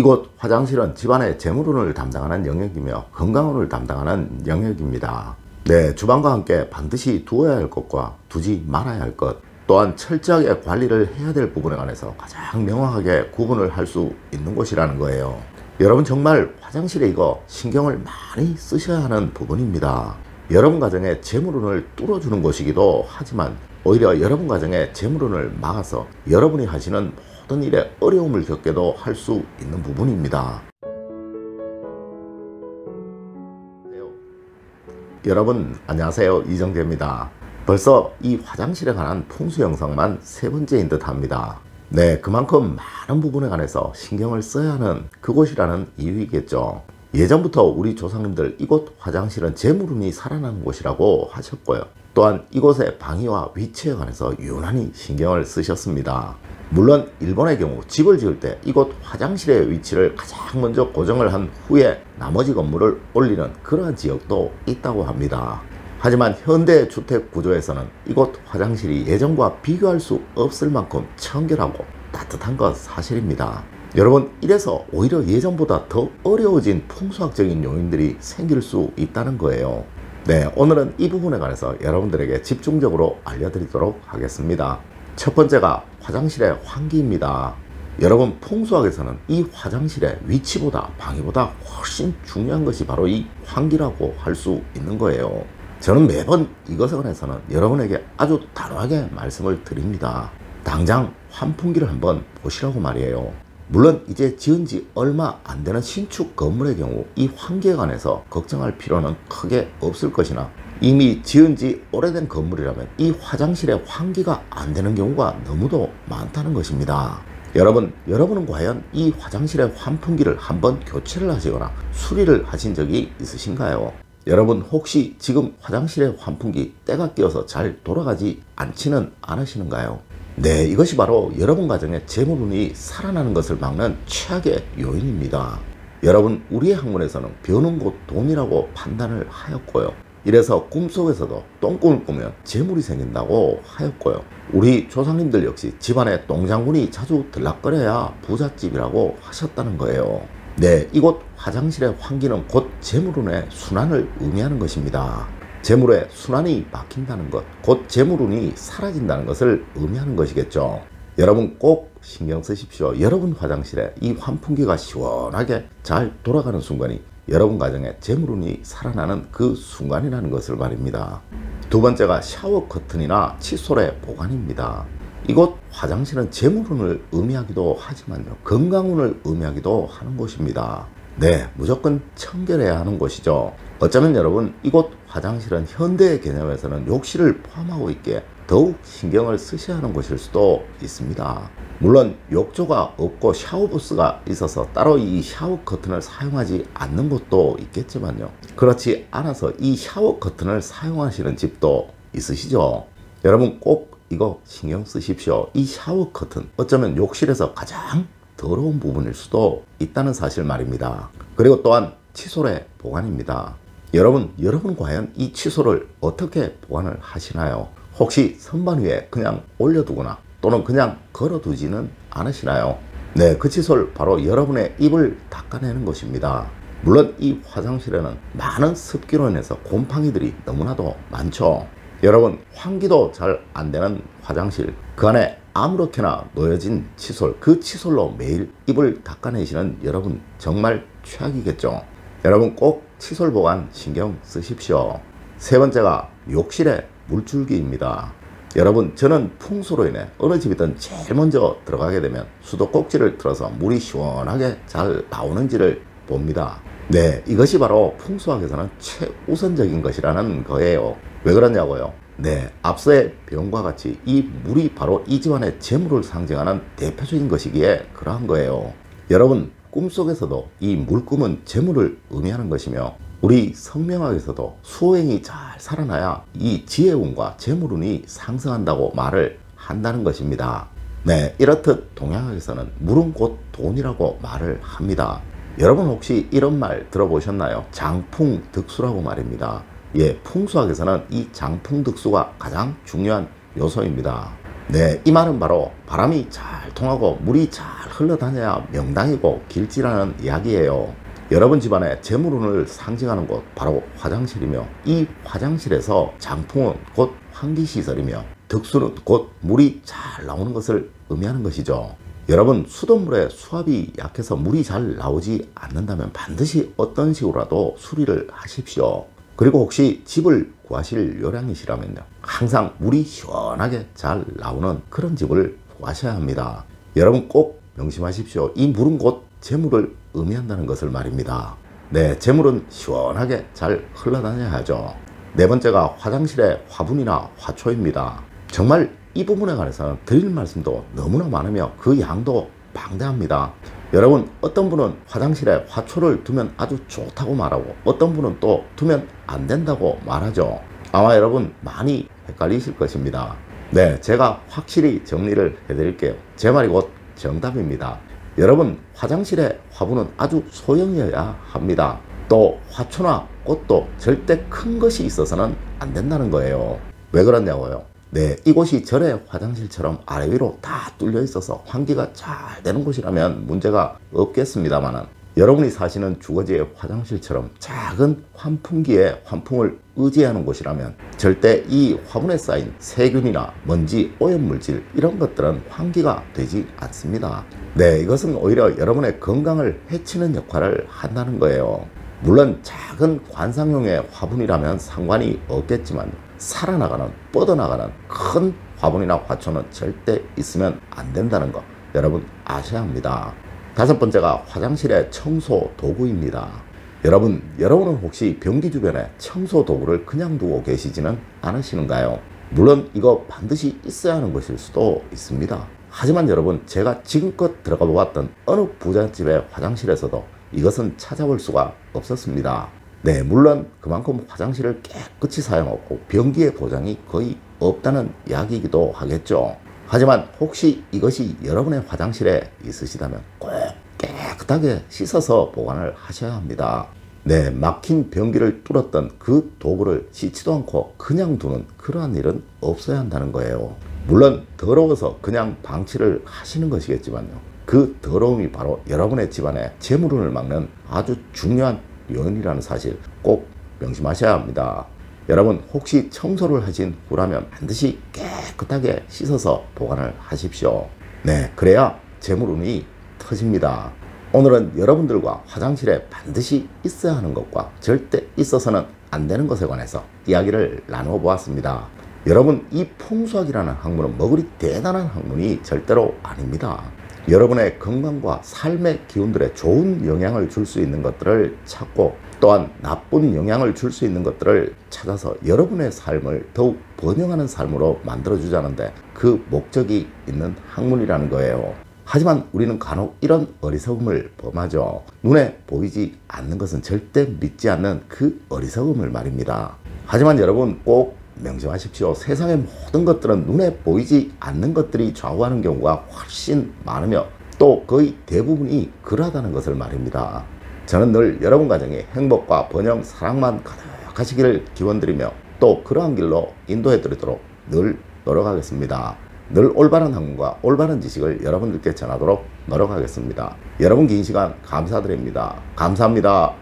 이곳 화장실은 집안의 재물운을 담당하는 영역이며 건강운을 담당하는 영역입니다. 네, 주방과 함께 반드시 두어야 할 것과 두지 말아야 할 것, 또한 철저하게 관리를 해야 될 부분에 관해서 가장 명확하게 구분을 할 수 있는 곳이라는 거예요. 여러분 정말 화장실에 이거 신경을 많이 쓰셔야 하는 부분입니다. 여러분 가정의 재물운을 뚫어주는 곳이기도 하지만 오히려 여러분 가정의 재물운을 막아서 여러분이 하시는 모든 일에 어려움을 겪게도 할 수 있는 부분입니다. 여러분 안녕하세요, 이정재입니다. 벌써 이 화장실에 관한 풍수 영상만 3번째인 듯 합니다. 네, 그만큼 많은 부분에 관해서 신경을 써야 하는 그곳이라는 이유이겠죠. 예전부터 우리 조상님들 이곳 화장실은 재물운이 살아나는 곳이라고 하셨고요. 또한 이곳의 방위와 위치에 관해서 유난히 신경을 쓰셨습니다. 물론 일본의 경우 집을 지을 때 이곳 화장실의 위치를 가장 먼저 고정을 한 후에 나머지 건물을 올리는 그러한 지역도 있다고 합니다. 하지만 현대 주택 구조에서는 이곳 화장실이 예전과 비교할 수 없을 만큼 청결하고 따뜻한 것 사실입니다. 여러분, 이래서 오히려 예전보다 더 어려워진 풍수학적인 요인들이 생길 수 있다는 거예요. 네, 오늘은 이 부분에 관해서 여러분들에게 집중적으로 알려드리도록 하겠습니다. 첫 번째가 화장실의 환기입니다. 여러분, 풍수학에서는 이 화장실의 위치보다 방위보다 훨씬 중요한 것이 바로 이 환기라고 할 수 있는 거예요. 저는 매번 이것에 관해서는 여러분에게 아주 단호하게 말씀을 드립니다. 당장 환풍기를 한번 보시라고 말이에요. 물론 이제 지은 지 얼마 안 되는 신축 건물의 경우 이 환기에 관해서 걱정할 필요는 크게 없을 것이나 이미 지은 지 오래된 건물이라면 이 화장실에 환기가 안 되는 경우가 너무도 많다는 것입니다. 여러분은 과연 이 화장실의 환풍기를 한번 교체를 하시거나 수리를 하신 적이 있으신가요? 여러분 혹시 지금 화장실의 환풍기 때가 끼어서 잘 돌아가지 않지는 않으시는가요? 네, 이것이 바로 여러분 가정의 재물운이 살아나는 것을 막는 최악의 요인입니다. 여러분, 우리의 학문에서는 벼는 곧 돈이라고 판단을 하였고요. 이래서 꿈속에서도 똥꿈을 꾸면 재물이 생긴다고 하였고요. 우리 조상님들 역시 집안에 똥장군이 자주 들락거려야 부잣집이라고 하셨다는 거예요. 네, 이곳 화장실의 환기는 곧 재물운의 순환을 의미하는 것입니다. 재물의 순환이 막힌다는 것, 곧 재물운이 사라진다는 것을 의미하는 것이겠죠. 여러분 꼭 신경 쓰십시오. 여러분 화장실에 이 환풍기가 시원하게 잘 돌아가는 순간이 여러분 가정에 재물운이 살아나는 그 순간이라는 것을 말입니다. 두 번째가 샤워 커튼이나 칫솔의 보관입니다. 이곳 화장실은 재물운을 의미하기도 하지만요, 건강운을 의미하기도 하는 곳입니다. 네, 무조건 청결해야 하는 곳이죠. 어쩌면 여러분, 이곳 화장실은 현대의 개념에서는 욕실을 포함하고 있기에 더욱 신경을 쓰셔야 하는 곳일 수도 있습니다. 물론 욕조가 없고 샤워부스가 있어서 따로 이 샤워 커튼을 사용하지 않는 곳도 있겠지만요, 그렇지 않아서 이 샤워 커튼을 사용하시는 집도 있으시죠. 여러분 꼭 이거 신경 쓰십시오. 이 샤워 커튼, 어쩌면 욕실에서 가장 더러운 부분일 수도 있다는 사실 말입니다. 그리고 또한 칫솔의 보관입니다. 여러분 과연 이 칫솔을 어떻게 보관을 하시나요? 혹시 선반 위에 그냥 올려두거나 또는 그냥 걸어두지는 않으시나요? 네, 그 칫솔 바로 여러분의 입을 닦아내는 것입니다. 물론 이 화장실에는 많은 습기로 인해서 곰팡이들이 너무나도 많죠. 여러분, 환기도 잘 안되는 화장실, 그 안에 아무렇게나 놓여진 칫솔, 그 칫솔로 매일 입을 닦아내시는 여러분 정말 최악이겠죠. 여러분 꼭 칫솔 보관 신경 쓰십시오. 세 번째가 욕실의 물줄기입니다. 여러분, 저는 풍수로 인해 어느 집이든 제일 먼저 들어가게 되면 수도꼭지를 틀어서 물이 시원하게 잘 나오는지를 봅니다. 네, 이것이 바로 풍수학에서는 최우선적인 것이라는 거예요. 왜 그러냐고요? 네, 앞서의 배움과 같이 이 물이 바로 이 집안의 재물을 상징하는 대표적인 것이기에 그러한 거예요. 여러분, 꿈속에서도 이 물꿈은 재물을 의미하는 것이며 우리 성명학에서도 수호행이 잘 살아나야 이 지혜운과 재물운이 상승한다고 말을 한다는 것입니다. 네, 이렇듯 동양학에서는 물은 곧 돈이라고 말을 합니다. 여러분 혹시 이런 말 들어보셨나요? 장풍득수라고 말입니다. 예, 풍수학에서는 이 장풍득수가 가장 중요한 요소입니다. 네, 이 말은 바로 바람이 잘 통하고 물이 잘 흘러다녀야 명당이고 길지라는 이야기예요. 여러분 집안의 재물운을 상징하는 곳 바로 화장실이며, 이 화장실에서 장풍은 곧 환기시설이며 덕수는 곧 물이 잘 나오는 것을 의미하는 것이죠. 여러분, 수돗물에 수압이 약해서 물이 잘 나오지 않는다면 반드시 어떤 식으로라도 수리를 하십시오. 그리고 혹시 집을 구하실 요량이시라면요, 항상 물이 시원하게 잘 나오는 그런 집을 구하셔야 합니다. 여러분 꼭 명심하십시오. 이 물은 곧 재물을 의미한다는 것을 말입니다. 네, 재물은 시원하게 잘 흘러다녀야 하죠. 네 번째가 화장실의 화분이나 화초입니다. 정말 이 부분에 관해서는 드릴 말씀도 너무나 많으며 그 양도 방대합니다. 여러분, 어떤 분은 화장실에 화초를 두면 아주 좋다고 말하고 어떤 분은 또 두면 안 된다고 말하죠. 아마 여러분 많이 헷갈리실 것입니다. 네, 제가 확실히 정리를 해드릴게요. 제 말이 곧 정답입니다. 여러분, 화장실의 화분은 아주 소형이어야 합니다. 또 화초나 꽃도 절대 큰 것이 있어서는 안 된다는 거예요. 왜 그러냐고요? 네, 이곳이 절의 화장실처럼 아래 위로 다 뚫려 있어서 환기가 잘 되는 곳이라면 문제가 없겠습니다만, 여러분이 사시는 주거지의 화장실처럼 작은 환풍기에 환풍을 의지하는 곳이라면 절대 이 화분에 쌓인 세균이나 먼지, 오염물질 이런 것들은 환기가 되지 않습니다. 네, 이것은 오히려 여러분의 건강을 해치는 역할을 한다는 거예요. 물론 작은 관상용의 화분이라면 상관이 없겠지만 살아나가는, 뻗어나가는 큰 화분이나 화초는 절대 있으면 안 된다는 거 여러분 아셔야 합니다. 다섯 번째가 화장실의 청소 도구입니다. 여러분은 혹시 변기 주변에 청소 도구를 그냥 두고 계시지는 않으시는가요? 물론 이거 반드시 있어야 하는 것일 수도 있습니다. 하지만 여러분, 제가 지금껏 들어가 보았던 어느 부잣집의 화장실에서도 이것은 찾아볼 수가 없었습니다. 네, 물론 그만큼 화장실을 깨끗이 사용하고 변기의 보장이 거의 없다는 이야기이기도 하겠죠. 하지만 혹시 이것이 여러분의 화장실에 있으시다면 꼭 깨끗하게 씻어서 보관을 하셔야 합니다. 네, 막힌 변기를 뚫었던 그 도구를 씻지도 않고 그냥 두는 그러한 일은 없어야 한다는 거예요. 물론 더러워서 그냥 방치를 하시는 것이겠지만요, 그 더러움이 바로 여러분의 집안의 재물운을 막는 아주 중요한 요인이라는 사실 꼭 명심하셔야 합니다. 여러분, 혹시 청소를 하신 후라면 반드시 깨끗하게 씻어서 보관을 하십시오. 네, 그래야 재물운이 터집니다. 오늘은 여러분들과 화장실에 반드시 있어야 하는 것과 절대 있어서는 안 되는 것에 관해서 이야기를 나누어 보았습니다. 여러분, 이 풍수학이라는 학문은 뭐 그리 대단한 학문이 절대로 아닙니다. 여러분의 건강과 삶의 기운들에 좋은 영향을 줄 수 있는 것들을 찾고, 또한 나쁜 영향을 줄 수 있는 것들을 찾아서 여러분의 삶을 더욱 번영하는 삶으로 만들어주자는데 그 목적이 있는 학문이라는 거예요. 하지만 우리는 간혹 이런 어리석음을 범하죠. 눈에 보이지 않는 것은 절대 믿지 않는 그 어리석음을 말입니다. 하지만 여러분 꼭 명심하십시오. 세상의 모든 것들은 눈에 보이지 않는 것들이 좌우하는 경우가 훨씬 많으며 또 거의 대부분이 그러하다는 것을 말입니다. 저는 늘 여러분 가정에 행복과 번영, 사랑만 가득하시기를 기원드리며 또 그러한 길로 인도해 드리도록 늘 노력하겠습니다. 늘 올바른 학문과 올바른 지식을 여러분들께 전하도록 노력하겠습니다. 여러분 긴 시간 감사드립니다. 감사합니다.